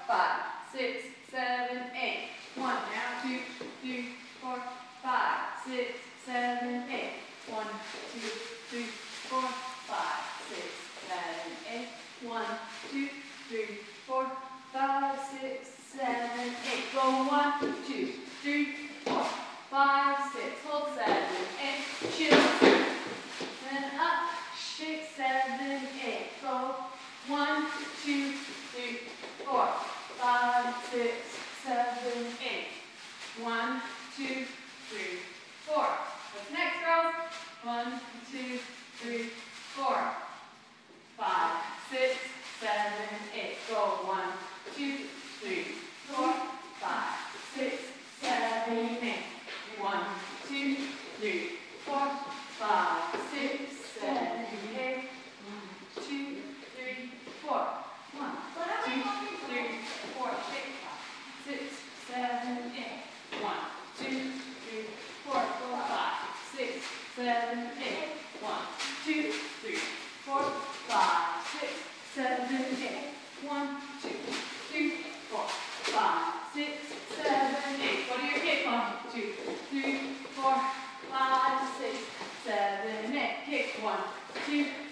5, 6, 7, 8. 1, now 2, 3, 4, 5, 6, 7, 8. 1, 2, 3, 4, 5, 6, 7, 8. 1, 2, 3, 4, 5, 6, 7, 8. Go 1, 2, 3, 4, 5, 6. Hold 7, 8. Chill. Then up. Shake 7, 8. Go 1, 2, 3, 4, 5, 6, 7, 8. 1, 2, 3, 4. What's next, girls? 1, 2, 3, 4, 5, 6, 7, 8. Go 1, 2, 3, 4, 5, 6, 7, 8. 1, 2, 3, 4, 5, 6, 7, 8. 1, 2, 3, 4. 1, 2, 3, 4. Shake 5, 6, 7, 8. 1, 2, 3, 4, 5, 6, 7, 8. 1, 2, 3, 4, 5, 6, 7, 8. 1, 2, 3, 4, 5, 6, 7, 8. Go to your kick. 1, 2, 3, 4, 5, 6, 7, 8. Kick 1, 2,